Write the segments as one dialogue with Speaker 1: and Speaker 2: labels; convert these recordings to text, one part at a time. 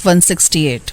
Speaker 1: 168।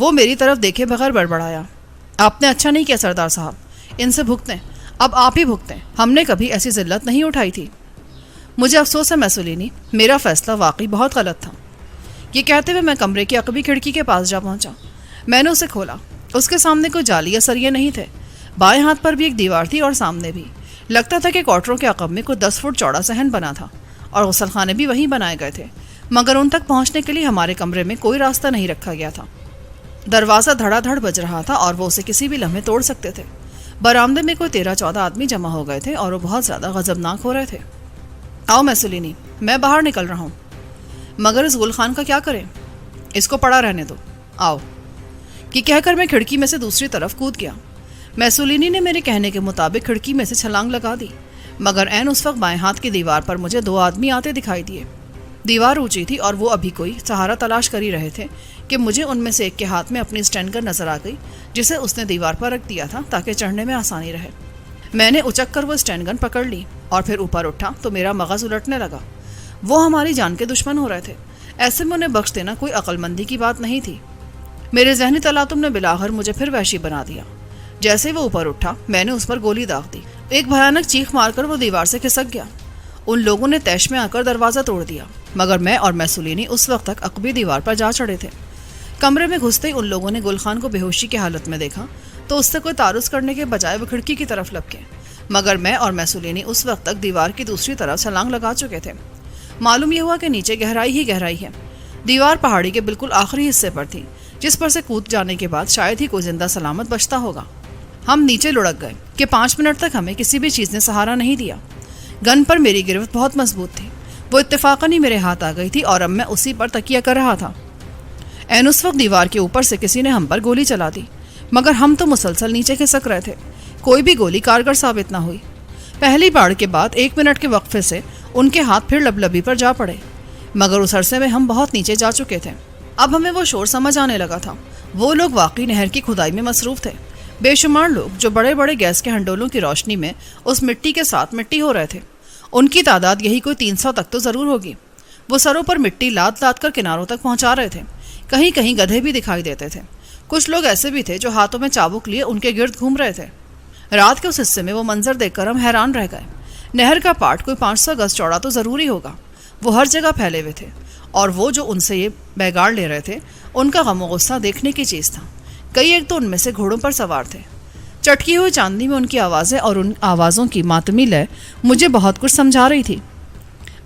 Speaker 1: وہ میری طرف دیکھے بغیر بڑبڑایا، آپ نے اچھا نہیں کیا سردار صاحب، ان سے بھگتیں، اب آپ ہی بھگتیں، ہم نے کبھی ایسی ذلت نہیں اٹھائی تھی۔ مجھے افسوس ہے میسولینی، میرا فیصلہ واقعی بہت غلط تھا۔ یہ کہتے ہوئے میں کمرے کی عقبی کھڑکی کے پاس جا پہنچا۔ میں نے اسے کھولا۔ اس کے سامنے کوئی جالی یا سریے نہیں تھے۔ بائیں ہاتھ پر بھی ایک دیوار تھی اور سامنے بھی۔ لگتا تھا کہ کوارٹروں کے عقب میں کوئی 10 فٹ چوڑا صحن بنا تھا اور غسل خانے بھی وہیں بنائے گئے تھے، مگر ان تک پہنچنے کے لیے ہمارے کمرے میں کوئی راستہ نہیں رکھا گیا تھا۔ دروازہ دھڑا دھڑ بج رہا تھا اور وہ اسے کسی بھی لمحے توڑ سکتے تھے۔ برآمدے میں کوئی 13-14 آدمی جمع ہو گئے تھے اور وہ بہت زیادہ غضبناک ہو رہے تھے۔ آؤ میسولینی، میں باہر نکل رہا ہوں، مگر اس گل خان کا کیا کریں؟ اس کو پڑا رہنے دو، آؤ۔ یہ کہہ کر میں کھڑکی میں سے دوسری طرف کود گیا۔ میسولینی نے میرے کہنے کے مطابق کھڑکی میں سے چھلانگ لگا دی، مگر عین اس وقت بائیں ہاتھ کی دیوار پر مجھے 2 آدمی آتے دکھائی دیے۔ دیوار اونچی تھی اور وہ ابھی کوئی سہارا تلاش کر ہی رہے تھے کہ مجھے ان میں سے ایک کے ہاتھ میں اپنی اسٹینڈ گن نظر آ گئی، جسے اس نے دیوار پر رکھ دیا تھا تاکہ چڑھنے میں آسانی رہے۔ میں نے اچک کر وہ اسٹینڈ گن پکڑ لی اور پھر اوپر اٹھا تو میرا مغز الٹنے لگا۔ وہ ہماری جان کے دشمن ہو رہے تھے، ایسے میں انہیں بخش دینا کوئی عقل مندی کی بات نہیں تھی۔ میرے ذہنی تلاطم نے بلاخر مجھے پھر وحشی بنا دیا۔ جیسے وہ اوپر اٹھا میں نے اس پر گولی داغ دی۔ ایک بھیانک چیخ مار کر وہ دیوار سے کھسک گیا۔ ان لوگوں نے تیش میں آ کر دروازہ توڑ دیا، مگر میں اور میسولینی اس وقت تک عقبی دیوار پر جا چڑھے تھے۔ کمرے میں گھستے ہی ان لوگوں نے گل خان کو بے ہوشی کی حالت میں دیکھا تو اس سے کوئی تعارض کرنے کے بجائے وہ کھڑکی کی طرف لپکے، مگر میں اور میسولینی اس وقت تک دیوار کی دوسری طرف چھلانگ لگا چکے تھے۔ معلوم یہ ہوا کہ نیچے گہرائی ہی گہرائی ہے۔ دیوار پہاڑی کے بالکل آخری حصے پر تھی، جس پر سے کود جانے کے بعد شاید ہی کوئی زندہ سلامت بچتا ہوگا۔ ہم نیچے لڑک گئے کہ 5 منٹ تک ہمیں کسی بھی چیز نے سہارا نہیں دیا۔ گن پر میری گرفت بہت مضبوط تھی، وہ اتفاقاً ہی میرے ہاتھ آ گئی تھی اور اب میں اسی پر تکیہ کر رہا تھا۔ عین اس وقت دیوار کے اوپر سے کسی نے ہم پر گولی چلا دی، مگر ہم تو مسلسل نیچے کھسک رہے تھے، کوئی بھی گولی کارگر ثابت نہ ہوئی۔ پہلی باڑ کے بعد 1 منٹ کے وقفے سے ان کے ہاتھ پھر لبلبی پر جا پڑے، مگر اس عرصے میں ہم بہت نیچے جا چکے تھے۔ اب ہمیں وہ شور سمجھ آنے لگا تھا۔ وہ لوگ واقعی نہر کی کھدائی میں مصروف تھے۔ بے شمار لوگ جو بڑے بڑے گیس کے ہنڈولوں کی روشنی میں اس مٹی کے ساتھ مٹی ہو رہے تھے، ان کی تعداد یہی کوئی 300 تک تو ضرور ہوگی۔ وہ سروں پر مٹی لاد لاد کر کناروں تک پہنچا رہے تھے۔ کہیں کہیں گدھے بھی دکھائی دیتے تھے۔ کچھ لوگ ایسے بھی تھے جو ہاتھوں میں چابک لیے ان کے گرد گھوم رہے تھے۔ رات کے اس حصے میں وہ منظر دیکھ کر ہم حیران رہ گئے۔ نہر کا پاٹ کوئی 500 گز چوڑا تو ضروری ہوگا۔ وہ ہر جگہ پھیلے ہوئے تھے اور وہ جو ان سے یہ بیگار لے رہے تھے، ان کا غم و غصہ دیکھنے کی چیز تھا۔ کئی ایک تو ان میں سے گھوڑوں پر سوار تھے۔ چٹکی ہوئی چاندنی میں ان کی آوازیں اور ان آوازوں کی ماتمی لے مجھے بہت کچھ سمجھا رہی تھی۔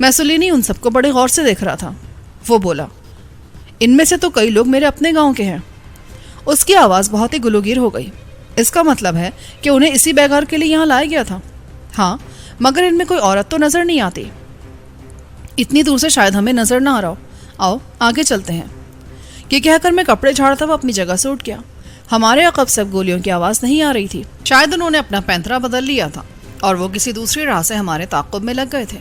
Speaker 1: میسولینی ان سب کو بڑے غور سے دیکھ رہا تھا۔ وہ بولا، ان میں سے تو کئی لوگ میرے اپنے گاؤں کے ہیں۔ اس کی آواز بہت ہی گلوگیر ہو گئی۔ اس کا مطلب ہے کہ انہیں اسی بیگار کے لیے یہاں لایا گیا تھا۔ ہاں، مگر ان میں کوئی عورت تو نظر نہیں آتی۔ اتنی دور سے شاید ہمیں نظر نہ آ رہا ہو۔ آؤ آگے چلتے ہیں۔ یہ کہہ کر میں کپڑے جھاڑتا ہوا اپنی جگہ سے اٹھ گیا۔ ہمارے عقب سے اب گولیوں کی آواز نہیں آ رہی تھی۔ شاید انہوں نے اپنا پینترا بدل لیا تھا اور وہ کسی دوسری راہ سے ہمارے تعاقب میں لگ گئے تھے۔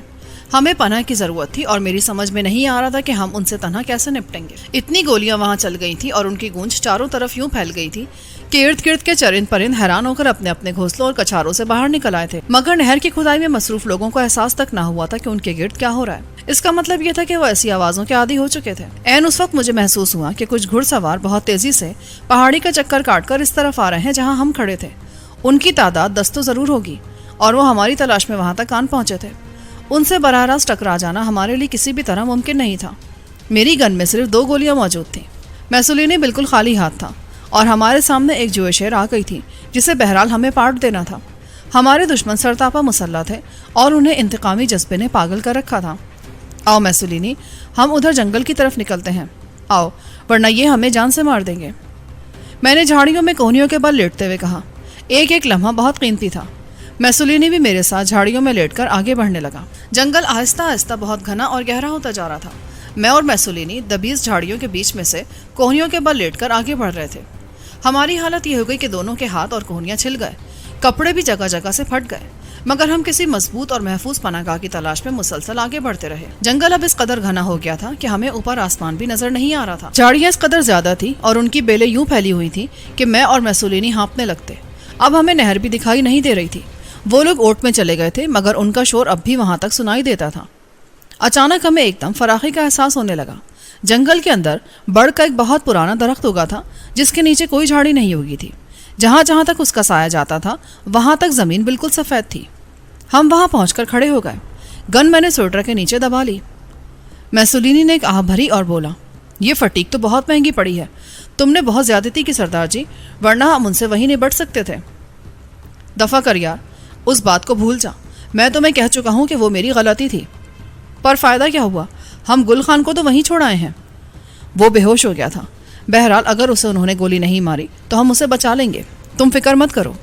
Speaker 1: ہمیں پناہ کی ضرورت تھی اور میری سمجھ میں نہیں آ رہا تھا کہ ہم ان سے تنہا کیسے نپٹیں گے۔ اتنی گولیاں وہاں چل گئی تھیں اور ان کی گونج چاروں طرف یوں پھیل گئی تھی کہ ارد گرد کے چرند پرند حیران ہو کر اپنے اپنے گھونسلوں اور کچھاروں سے باہر نکل آئے تھے، مگر نہر کی کھدائی میں مصروف لوگوں کو احساس تک نہ ہوا تھا کہ ان کے گرد کیا ہو رہا ہے۔ اس کا مطلب یہ تھا کہ وہ ایسی آوازوں کے عادی ہو چکے تھے۔ عین اس وقت مجھے محسوس ہوا کہ کچھ گھڑ سوار بہت تیزی سے پہاڑی کا چکر کاٹ کر اس طرف آ رہے ہیں جہاں ہم کھڑے تھے۔ ان کی تعداد 10 تو ضرور ہوگی اور وہ ہماری تلاش میں وہاں تک آن پہنچے تھے۔ ان سے براہ راست ٹکرا جانا ہمارے لیے کسی بھی طرح ممکن نہیں تھا۔ میری گن میں صرف 2 گولیاں موجود تھیں۔ میسولینی بالکل خالی ہاتھ تھا اور ہمارے سامنے ایک جوئے شیر آ گئی تھی جسے بہرحال ہمیں پاٹ دینا تھا۔ ہمارے دشمن سرتاپا مسلح تھے اور انہیں انتقامی جذبے نے پاگل کر رکھا تھا۔ آؤ میسولینی، ہم ادھر جنگل کی طرف نکلتے ہیں، آؤ، ورنہ یہ ہمیں جان سے مار دیں گے۔ میں نے جھاڑیوں میں کوہنیوں کے بل لیٹتے ہوئے کہا۔ ایک ایک لمحہ بہت قیمتی تھا۔ میسولینی بھی میرے ساتھ جھاڑیوں میں لیٹ کر آگے بڑھنے لگا۔ جنگل آہستہ آہستہ بہت گھنا اور گہرا ہوتا جا رہا تھا۔ میں اور میسولینی دبیز جھاڑیوں کے بیچ میں سے کوہنیوں کے بل لیٹ کر آگے بڑھ رہے تھے۔ ہماری حالت یہ ہو گئی کہ دونوں کے ہاتھ اور کوہنیاں چھل گئے، کپڑے بھی جگہ جگہ سے پھٹ گئے، مگر ہم کسی مضبوط اور محفوظ پناہ گاہ کی تلاش میں مسلسل آگے بڑھتے رہے۔ جنگل اب اس قدر گھنا ہو گیا تھا کہ ہمیں اوپر آسمان بھی نظر نہیں آ رہا تھا۔ جھاڑیاں اس قدر زیادہ تھی اور ان کی بیلیں یوں پھیلی ہوئی تھی کہ میں اور میسولینی ہانپنے لگتے۔ اب ہمیں نہر بھی دکھائی نہیں دے رہی تھی۔ وہ لوگ اوٹ میں چلے گئے تھے مگر ان کا شور اب بھی وہاں تک سنائی دیتا تھا۔ اچانک ہمیں ایک دم فراخی کا احساس ہونے لگا۔ جنگل کے اندر بڑ کا ایک بہت پرانا درخت اگا تھا جس کے نیچے کوئی جھاڑی نہیں اگی تھی. جہاں جہاں تک اس کا سایہ جاتا تھا وہاں تک زمین بالکل سفید تھی. ہم وہاں پہنچ کر کھڑے ہو گئے. گن میں نے سویٹر کے نیچے دبا لی. میسولینی نے ایک آہ بھری اور بولا, یہ فٹیک تو بہت مہنگی پڑی ہے. تم نے بہت زیادتی کی سردار جی, ورنہ ہم ان سے وہیں نبٹ سکتے تھے. دفع کر یار, اس بات کو بھول جا. میں تمہیں کہہ چکا ہوں کہ وہ میری غلطی تھی. پر فائدہ کیا ہوا, ہم گل خان کو تو وہیں چھوڑ آئے ہیں. وہ بے ہوش ہو گیا تھا. بہرحال اگر اسے انہوں نے گولی نہیں ماری تو ہم اسے بچا لیں گے, تم فکر مت کرو.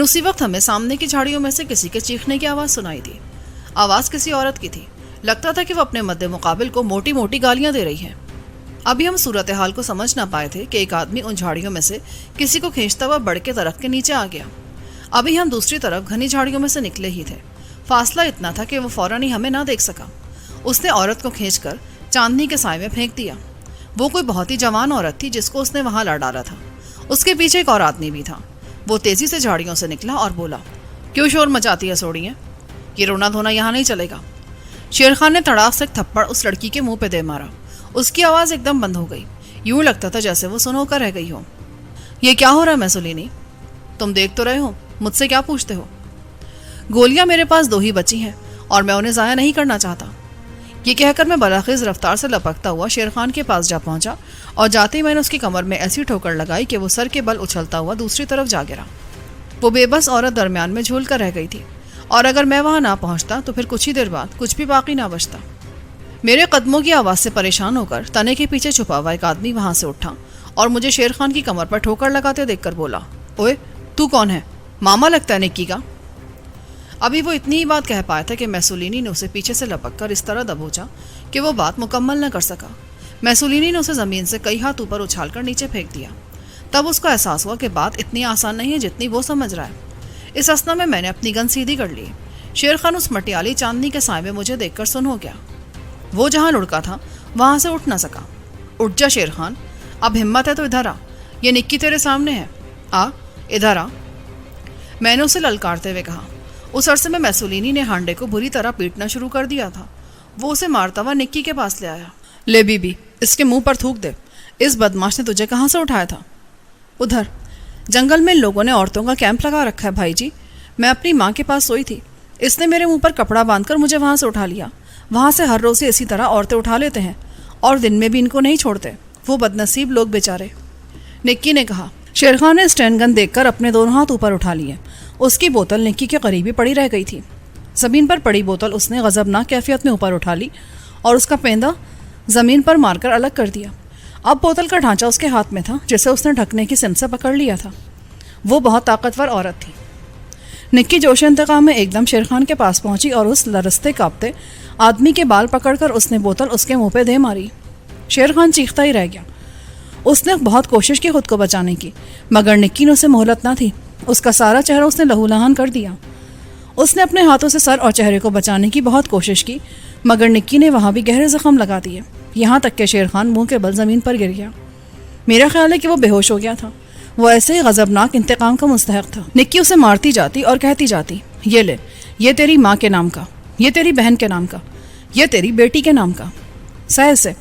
Speaker 1: اسی وقت ہمیں سامنے کی جھاڑیوں میں سے کسی کے چیخنے کی آواز سنائی دی. آواز کسی عورت کی تھی. لگتا تھا کہ وہ اپنے مد مقابل کو موٹی موٹی گالیاں دے رہی ہے. ابھی ہم صورتحال کو سمجھ نہ پائے تھے کہ ایک آدمی ان جھاڑیوں میں سے کسی کو کھینچتا ہوا بڑھ کے درخت کے نیچے آ گیا. ابھی ہم دوسری طرف گھنی جھاڑیوں میں سے نکلے ہی تھے. فاصلہ اتنا تھا کہ وہ فوراً ہی ہمیں نہ دیکھ سکا. اس نے عورت کو کھینچ کر چاندنی کے سائے میں پھینک دیا. وہ کوئی بہت ہی جوان عورت تھی جس کو اس نے وہاں لا ڈالا تھا. اس کے پیچھے ایک اور آدمی بھی تھا. وہ تیزی سے جھاڑیوں سے نکلا اور بولا, کیوں شور مچاتی ہے سوڑیے, یہ رونا دھونا یہاں نہیں چلے گا. شیر خان نے تڑاک سے ایک تھپڑ اس لڑکی کے منہ پہ دے مارا. اس کی آواز ایک دم بند ہو گئی. یوں لگتا تھا جیسے وہ سن ہو کر رہ گئی ہو. یہ کیا ہو رہا ہے میسولینی, تم دیکھ تو رہے ہو, مجھ سے کیا پوچھتے ہو؟ گولیاں میرے پاس 2 ہی بچی ہیں اور میں انہیں ضائع نہیں کرنا چاہتا. یہ کہہ کر میں بلاخیز رفتار سے لپکتا ہوا شیر خان کے پاس جا پہنچا اور جاتے ہی میں نے اس کی کمر میں ایسی ٹھوکر لگائی کہ وہ سر کے بل اچھلتا ہوا دوسری طرف جا گرا. وہ بے بس عورت درمیان میں جھول کر رہ گئی تھی, اور اگر میں وہاں نہ پہنچتا تو پھر کچھ ہی دیر بعد کچھ بھی باقی نہ بچتا. میرے قدموں کی آواز سے پریشان ہو کر تنے کے پیچھے چھپا ہوا ایک آدمی وہاں سے اٹھا اور مجھے شیر خان کی کمر پر ٹھوکر لگاتے دیکھ کر بولا, اوئے تو کون ہے, ماما لگتا ہے نکی کا. ابھی وہ اتنی ہی بات کہہ پایا تھا کہ میسولینی نے اسے پیچھے سے لپک کر اس طرح دبوچا کہ وہ بات مکمل نہ کر سکا. میسولینی نے اسے زمین سے کئی ہاتھ اوپر اچھال کر نیچے پھینک دیا. تب اس کو احساس ہوا کہ بات اتنی آسان نہیں ہے جتنی وہ سمجھ رہا ہے. اس اسنا میں نے اپنی گن سیدھی کر لی. شیر خان اس مٹیالی چاندنی کے سائے میں مجھے دیکھ کر سن ہو گیا. وہ جہاں لڑکا تھا وہاں سے اٹھ نہ سکا. اٹھ جا شیر خان, اب ہمت ہے تو ادھر آ, یہ نکی تیرے سامنے ہے, آ ادھر آ. میں نے اسے للکارتے ہوئے کہا. اس عرصے میں میسولینی نے ہانڈے کو بری طرح پیٹنا شروع کر دیا تھا. وہ اسے مارتا ہوا نکی کے پاس لے آیا. لے بی بی, اس کے منہ پر تھوک دے. اس بدماش نے تجھے کہاں سے اٹھایا تھا؟ ادھر جنگل میں لوگوں نے عورتوں کا کیمپ لگا رکھا ہے بھائی جی. میں اپنی ماں کے پاس سوئی تھی, اس نے میرے منہ پر کپڑا باندھ کر مجھے وہاں سے اٹھا لیا. وہاں سے ہر روز اسی طرح عورتیں اٹھا لیتے ہیں اور دن میں بھی ان کو نہیں چھوڑتے. وہ بدنصیب لوگ بیچارے. نکی نے کہا. شیر خان نے اسٹین گن دیکھ کر اپنے دونوں ہاتھ اوپر اٹھا لیے. اس کی بوتل نکی کے قریب ہی پڑی رہ گئی تھی. زمین پر پڑی بوتل اس نے غضبناک کیفیت میں اوپر اٹھا لی اور اس کا پیندہ زمین پر مار کر الگ کر دیا. اب بوتل کا ڈھانچہ اس کے ہاتھ میں تھا جسے اس نے ڈھکنے کی سم سے پکڑ لیا تھا. وہ بہت طاقتور عورت تھی. نکی جوش انتقام میں ایک دم شیر خان کے پاس پہنچی اور اس لرزتے کانپتے آدمی کے بال پکڑ کر اس نے بوتل اس کے منہ پہ دے ماری. شیر خان چیختا ہی رہ گیا. اس نے بہت کوشش کی خود کو بچانے کی, مگر نکی نے اسے مہلت نہ تھی. اس کا سارا چہرہ اس نے لہو لہان کر دیا. اس نے اپنے ہاتھوں سے سر اور چہرے کو بچانے کی بہت کوشش کی, مگر نکی نے وہاں بھی گہرے زخم لگا دیے, یہاں تک کہ شیر خان منہ کے بل زمین پر گر گیا. میرا خیال ہے کہ وہ بے ہوش ہو گیا تھا. وہ ایسے ہی غضبناک انتقام کا مستحق تھا. نکی اسے مارتی جاتی اور کہتی جاتی, یہ لے, یہ تیری ماں کے نام کا, یہ تیری بہن کے نام کا, یہ تیری بیٹی کے نام کا, سہ سے,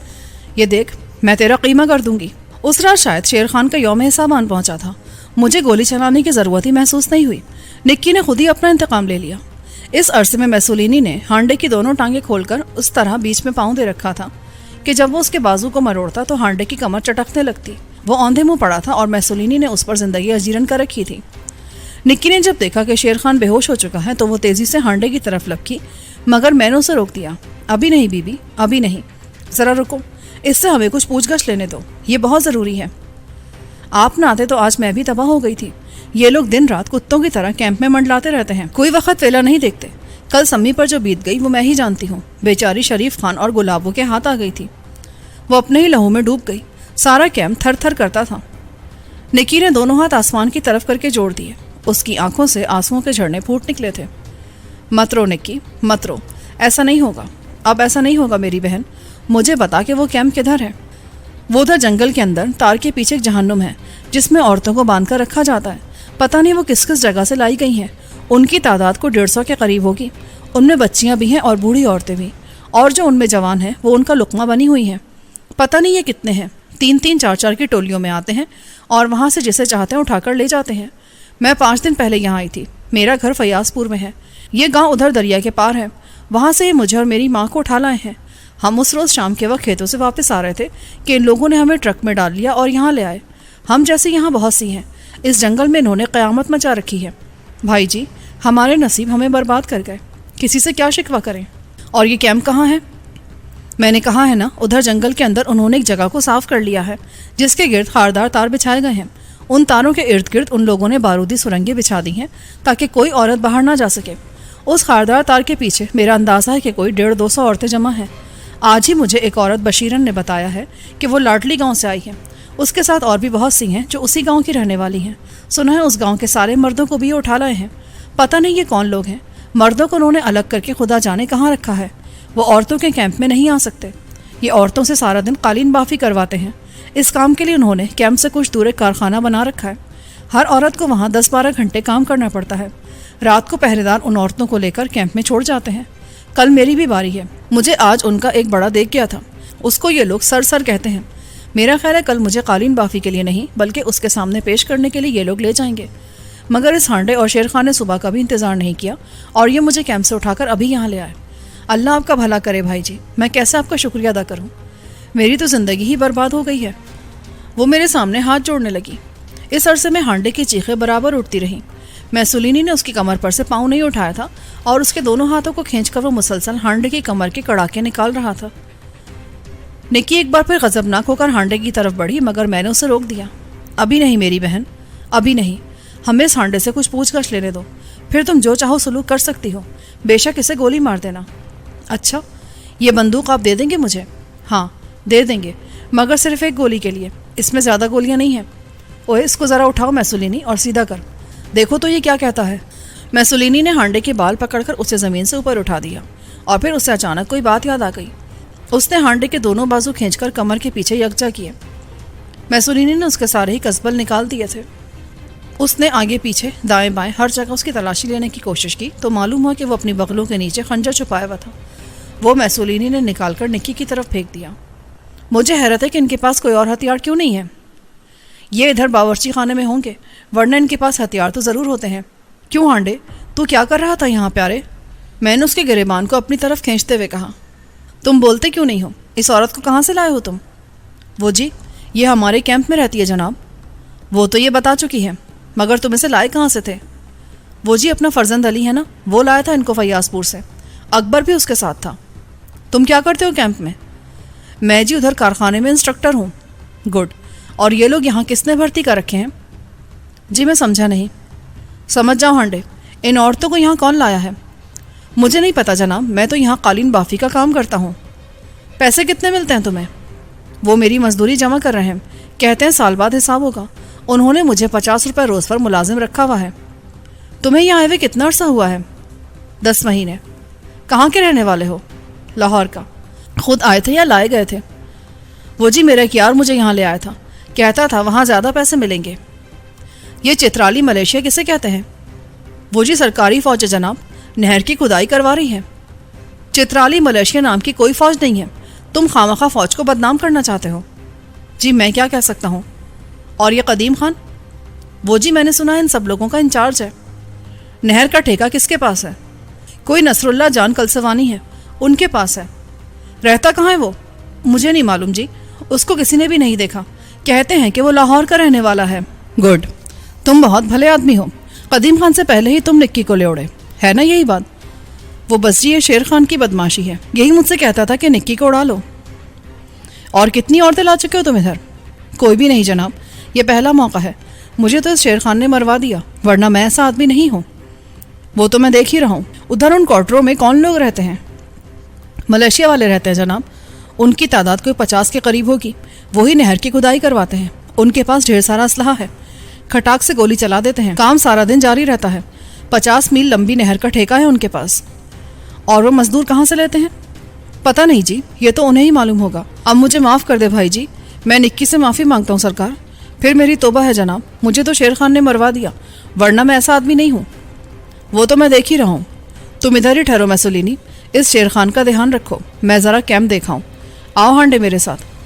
Speaker 1: یہ دیکھ میں تیرا قیمہ کر دوں گی. اس رات شاید شیر خان کا یوم حساب آن پہنچا تھا. مجھے گولی چلانے کی ضرورت ہی محسوس نہیں ہوئی. نکی نے خود ہی اپنا انتقام لے لیا. اس عرصے میں میسولینی نے ہانڈے کی دونوں ٹانگیں کھول کر اس طرح بیچ میں پاؤں دے رکھا تھا کہ جب وہ اس کے بازو کو مروڑتا تو ہانڈے کی کمر چٹکنے لگتی. وہ اوندھے منہ پڑا تھا اور میسولینی نے اس پر زندگی اجیرن کر رکھی تھی. نکی نے جب دیکھا کہ شیر خان بے ہوش ہو چکا ہے تو وہ تیزی سے ہانڈے کی طرف لپکی, مگر میں نے اسے روک دیا. ابھی نہیں بی بی, ابھی نہیں, ذرا رکو, اس سے ہمیں کچھ پوچھ گچھ لینے دو, یہ بہت ضروری ہے. آپ نہ آتے تو آج میں بھی تباہ ہو گئی تھی. یہ لوگ دن رات کتوں کی طرح کیمپ میں منڈلاتے رہتے ہیں, کوئی وقت ویلا نہیں دیکھتے. کل سمی پر جو بیت گئی وہ میں ہی جانتی ہوں. بیچاری شریف خان اور گلابوں کے ہاتھ آ گئی تھی. وہ اپنے ہی لہو میں ڈوب گئی. سارا کیمپ تھر تھر کرتا تھا. نکی نے دونوں ہاتھ آسمان کی طرف کر کے جوڑ دیے. اس کی آنکھوں سے آنسوؤں کے جھرنے پھوٹ نکلے تھے. مت رو نکی, مت رو, ایسا نہیں ہوگا, اب ایسا نہیں ہوگا میری بہن. مجھے بتا کہ وہ کیمپ کدھر ہے. وہ ادھر جنگل کے اندر تار کے پیچھے ایک جہنم ہے جس میں عورتوں کو باندھ کر رکھا جاتا ہے. پتہ نہیں وہ کس کس جگہ سے لائی گئی ہیں. ان کی تعداد کو 150 کے قریب ہوگی. ان میں بچیاں بھی ہیں اور بوڑھی عورتیں بھی, اور جو ان میں جوان ہیں وہ ان کا لقمہ بنی ہوئی ہیں. پتہ نہیں یہ کتنے ہیں، 3 4 4 کی ٹولیوں میں آتے ہیں اور وہاں سے جسے چاہتے ہیں اٹھا کر لے جاتے ہیں۔ میں 5 دن پہلے یہاں آئی تھی، میرا گھر فیاض پور میں ہے، یہ گاؤں ادھر دریا کے پار ہے، وہاں سے یہ مجھے اور میری ماں کو اٹھا لائے ہیں۔ ہم اس روز شام کے وقت کھیتوں سے واپس آ رہے تھے کہ ان لوگوں نے ہمیں ٹرک میں ڈال لیا اور یہاں لے آئے۔ ہم جیسے یہاں بہت سی ہیں، اس جنگل میں انہوں نے قیامت مچا رکھی ہے۔ بھائی جی، ہمارے نصیب ہمیں برباد کر گئے، کسی سے کیا شکوہ کریں۔ اور یہ کیمپ کہاں ہے؟ میں نے کہا ہے نا، ادھر جنگل کے اندر انہوں نے ایک جگہ کو صاف کر لیا ہے جس کے گرد خاردار تار بچھائے گئے ہیں۔ ان تاروں کے ارد گرد ان لوگوں نے بارودی سرنگیں بچھا دی ہیں تاکہ کوئی عورت باہر نہ جا سکے۔ اس خاردار تار کے پیچھے میرا اندازہ ہے کہ کوئی 150-200 عورتیں جمع ہیں۔ آج ہی مجھے ایک عورت بشیرن نے بتایا ہے کہ وہ لاڈلی گاؤں سے آئی ہے، اس کے ساتھ اور بھی بہت سی ہیں جو اسی گاؤں کی رہنے والی ہیں۔ سنا ہے اس گاؤں کے سارے مردوں کو بھی یہ اٹھا لائے ہیں۔ پتہ نہیں یہ کون لوگ ہیں، مردوں کو انہوں نے الگ کر کے خدا جانے کہاں رکھا ہے، وہ عورتوں کے کیمپ میں نہیں آ سکتے۔ یہ عورتوں سے سارا دن قالین بافی کرواتے ہیں۔ اس کام کے لیے انہوں نے کیمپ سے کچھ دور ایک کارخانہ بنا رکھا ہے، ہر عورت کو وہاں 10-12 گھنٹے کام کرنا پڑتا ہے۔ رات کو پہرے دار ان عورتوں کو لے کر کیمپ میں چھوڑ جاتے ہیں۔ کل میری بھی باری ہے، مجھے آج ان کا ایک بڑا دیکھ گیا تھا، اس کو یہ لوگ سر کہتے ہیں۔ میرا خیال ہے کل مجھے قالین بافی کے لیے نہیں بلکہ اس کے سامنے پیش کرنے کے لیے یہ لوگ لے جائیں گے، مگر اس ہانڈے اور شیر خان نے صبح کا بھی انتظار نہیں کیا اور یہ مجھے کیمپ سے اٹھا کر ابھی یہاں لے آئے۔ اللہ آپ کا بھلا کرے بھائی جی، میں کیسے آپ کا شکریہ ادا کروں، میری تو زندگی ہی برباد ہو گئی ہے۔ وہ میرے سامنے ہاتھ جوڑنے لگی۔ اس عرصے میں ہانڈے کی چیخیں برابر اٹھتی رہیں۔ میسولینی نے اس کی کمر پر سے پاؤں نہیں اٹھایا تھا اور اس کے دونوں ہاتھوں کو کھینچ کر وہ مسلسل ہانڈے کی کمر کے کڑاکے نکال رہا تھا۔ نکی ایک بار پھر غضبناک ہو کر ہانڈے کی طرف بڑھی مگر میں نے اسے روک دیا۔ ابھی نہیں میری بہن، ابھی نہیں، ہمیں اس ہانڈے سے کچھ پوچھ گچھ لینے دو، پھر تم جو چاہو سلوک کر سکتی ہو، بے شک اسے گولی مار دینا۔ اچھا، یہ بندوق آپ دے دیں گے مجھے؟ ہاں دے دیں گے، مگر صرف ایک گولی کے لیے، اس میں زیادہ گولیاں نہیں ہیں۔ اوہ اس کو ذرا اٹھاؤ میسولینی اور سیدھا کر، دیکھو تو یہ کیا کہتا ہے۔ میسولینی نے ہانڈے کی بال پکڑ کر اسے زمین سے اوپر اٹھا دیا اور پھر اسے اچانک کوئی بات یاد آ گئی۔ اس نے ہانڈے کے دونوں بازو کھینچ کر کمر کے پیچھے یکجا کیے۔ میسولینی نے اس کے سارے ہی قصبل نکال دیے تھے۔ اس نے آگے پیچھے دائیں بائیں ہر جگہ اس کی تلاشی لینے کی کوشش کی تو معلوم ہوا کہ وہ اپنی بغلوں کے نیچے خنجر چھپایا ہوا تھا۔ وہ میسولینی نے نکال کر نکی کی طرف پھینک دیا۔ مجھے حیرت ہے کہ ان کے پاس کوئی اور ہتھیار کیوں نہیں ہے۔ یہ ادھر باورچی خانے میں ہوں گے، ورنہ ان کے پاس ہتھیار تو ضرور ہوتے ہیں۔ کیوں ہانڈے، تو کیا کر رہا تھا یہاں پیارے؟ میں نے اس کے گریبان کو اپنی طرف کھینچتے ہوئے کہا۔ تم بولتے کیوں نہیں ہو؟ اس عورت کو کہاں سے لائے ہو تم؟ وہ جی، یہ ہمارے کیمپ میں رہتی ہے جناب۔ وہ تو یہ بتا چکی ہے، مگر تم اسے لائے کہاں سے تھے؟ وہ جی اپنا فرزند علی ہے نا، وہ لایا تھا ان کو فیاض پور سے، اکبر بھی اس کے ساتھ تھا۔ تم کیا کرتے ہو کیمپ میں؟ میں جی ادھر کارخانے میں انسٹرکٹر ہوں۔ گڈ، اور یہ لوگ یہاں کس نے بھرتی کر رکھے ہیں؟ جی میں سمجھا نہیں۔ سمجھ جاؤ ہانڈے، ان عورتوں کو یہاں کون لایا ہے؟ مجھے نہیں پتا جناب، میں تو یہاں قالین بافی کا کام کرتا ہوں۔ پیسے کتنے ملتے ہیں تمہیں؟ وہ میری مزدوری جمع کر رہے ہیں، کہتے ہیں سال بعد حساب ہوگا۔ انہوں نے مجھے 50 روپے روز پر ملازم رکھا ہوا ہے۔ تمہیں یہاں آئے ہوئے کتنا عرصہ ہوا ہے؟ 10 مہینے۔ کہاں کے رہنے والے ہو؟ لاہور کا۔ خود آئے تھے یا لائے گئے تھے؟ وہ جی میرا ایک یار مجھے یہاں لے آیا تھا، کہتا تھا وہاں زیادہ پیسے ملیں گے۔ یہ چترالی ملیشیا کسے کہتے ہیں؟ وہ جی سرکاری فوج ہے جناب، نہر کی کھدائی کروا رہی ہے۔ چترالی ملیشیا نام کی کوئی فوج نہیں ہے، تم خامخواہ فوج کو بدنام کرنا چاہتے ہو۔ جی میں کیا کہہ سکتا ہوں۔ اور یہ قدیم خان؟ وہ جی میں نے سنا ہے ان سب لوگوں کا انچارج ہے۔ نہر کا ٹھیکہ کس کے پاس ہے؟ کوئی نصر اللہ جان کلسوانی ہے، ان کے پاس ہے۔ رہتا کہاں ہے وہ؟ مجھے نہیں معلوم جی، اس کو کسی نے بھی نہیں دیکھا، کہتے ہیں کہ وہ لاہور کا رہنے والا ہے۔ گڈ، تم بہت بھلے آدمی ہو، قدیم خان سے پہلے ہی تم نکی کو لے اڑے، ہے نا یہی بات؟ وہ بس جی یہ شیر خان کی بدماشی ہے، یہی مجھ سے کہتا تھا کہ نکی کو اڑا لو۔ اور کتنی عورتیں لا چکے ہو تم ادھر؟ کوئی بھی نہیں جناب، یہ پہلا موقع ہے، مجھے تو اس شیر خان نے مروا دیا، ورنہ میں ایسا آدمی نہیں ہوں۔ وہ تو میں دیکھ ہی رہا ہوں، ادھر ان کوارٹروں میں کون لوگ رہتے ہیں؟ ملیشیا والے رہتے ہیں جناب، ان کی تعداد کوئی 50 کے قریب ہوگی، وہی نہر کی کھدائی کرواتے ہیں، ان کے پاس ڈھیر سارا اسلحہ ہے، کھٹاک سے گولی چلا دیتے ہیں، کام سارا دن جاری رہتا ہے، 50 میل لمبی نہر کا ٹھیکہ ہے ان کے پاس۔ اور وہ مزدور کہاں سے لیتے ہیں؟ پتہ نہیں جی، یہ تو انہیں ہی معلوم ہوگا۔ اب مجھے معاف کر دے بھائی جی، میں نکی سے معافی مانگتا ہوں سرکار، پھر میری توبہ ہے جناب، مجھے تو شیر خان نے مروا دیا، ورنہ میں ایسا آدمی نہیں ہوں۔ وہ تو میں دیکھ ہی رہا ہوں، تم ادھر ہی ٹھہرو میسولینی، اس شیر خان کا دھیان رکھو، میں ذرا کیمپ دیکھاؤں، آؤ ہانڈے میرے ساتھ۔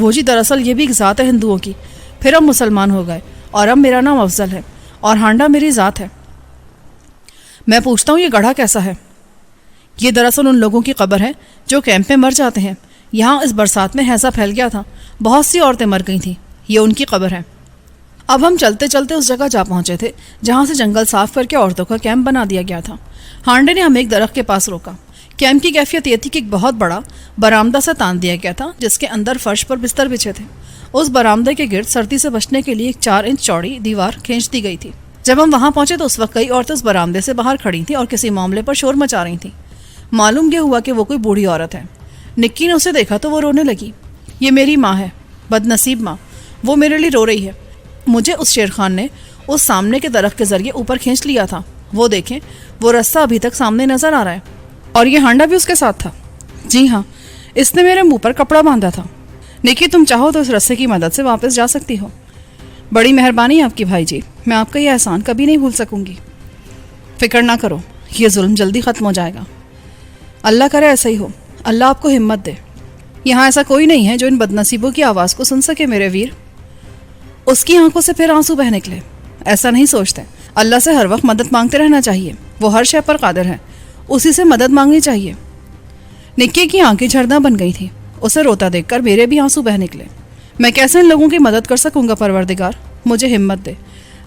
Speaker 1: وہ جی دراصل یہ بھی ایک ذات ہے ہندوؤں کی، پھر ہم مسلمان ہو گئے، اور اب میرا نام افضل ہے اور ہانڈا میری ذات ہے۔ میں پوچھتا ہوں یہ گڑھا کیسا ہے؟ یہ دراصل ان لوگوں کی قبر ہے جو کیمپ میں مر جاتے ہیں۔ یہاں اس برسات میں ہیضہ پھیل گیا تھا، بہت سی عورتیں مر گئی تھیں، یہ ان کی قبر ہے۔ اب ہم چلتے چلتے اس جگہ جا پہنچے تھے جہاں سے جنگل صاف کر کے عورتوں کا کیمپ بنا دیا گیا تھا۔ ہانڈے نے ہمیں ایک درخت کے پاس روکا۔ کیمپ کی کیفیت یہ تھی کہ ایک بہت بڑا برآمدہ سے تان دیا گیا تھا جس کے اندر فرش پر بستر بچھے تھے۔ اس برآمدے کے گرد سردی سے بچنے کے لیے ایک 4 انچ چوڑی دیوار کھینچ دی گئی تھی۔ جب ہم وہاں پہنچے تو اس وقت کئی عورتیں اس برآمدے سے باہر کھڑی تھیں اور کسی معاملے پر شور مچا رہی تھیں۔ معلوم یہ ہوا کہ وہ کوئی بوڑھی عورت ہے۔ نکی نے اسے دیکھا تو وہ رونے لگی۔ یہ میری ماں ہے، بد نصیب ماں، وہ میرے لیے رو رہی ہے۔ مجھے اس شیر خان نے اس سامنے کے درخت کے ذریعے اوپر کھینچ لیا تھا۔ وہ دیکھیں، وہ رستہ ابھی تک سامنے نظر آ رہا ہے، اور یہ ہانڈا بھی اس کے ساتھ تھا۔ جی ہاں، اس نے میرے منہ پر کپڑا باندھا تھا۔ نکی، تم چاہو تو اس رستے کی مدد سے واپس جا سکتی ہو۔ بڑی مہربانی آپ کی بھائی جی، میں آپ کا یہ احسان کبھی نہیں بھول سکوں گی۔ فکر نہ کرو، یہ ظلم جلدی ختم ہو جائے گا۔ اللہ کرے ایسا ہی ہو، اللہ آپ کو ہمت دے۔ یہاں ایسا کوئی نہیں ہے جو ان بد نصیبوں کی آواز کو سن سکے میرے ویر۔ اس کی آنکھوں سے پھر آنسو بہ نکلے۔ ایسا نہیں سوچتے، اللہ سے ہر وقت مدد مانگتے رہنا چاہیے، وہ ہر شے پر قادر ہے، اسی سے مدد مانگنی چاہیے۔ نکی کی آنکھیں جھرنا بن گئی تھیں، اسے روتا دیکھ کر میرے بھی آنسو بہ نکلے۔ میں کیسے ان لوگوں کی مدد کر سکوں گا پروردگار؟ مجھے ہمت دے،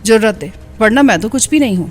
Speaker 1: جرت دے، ورنہ میں تو کچھ بھی نہیں ہوں۔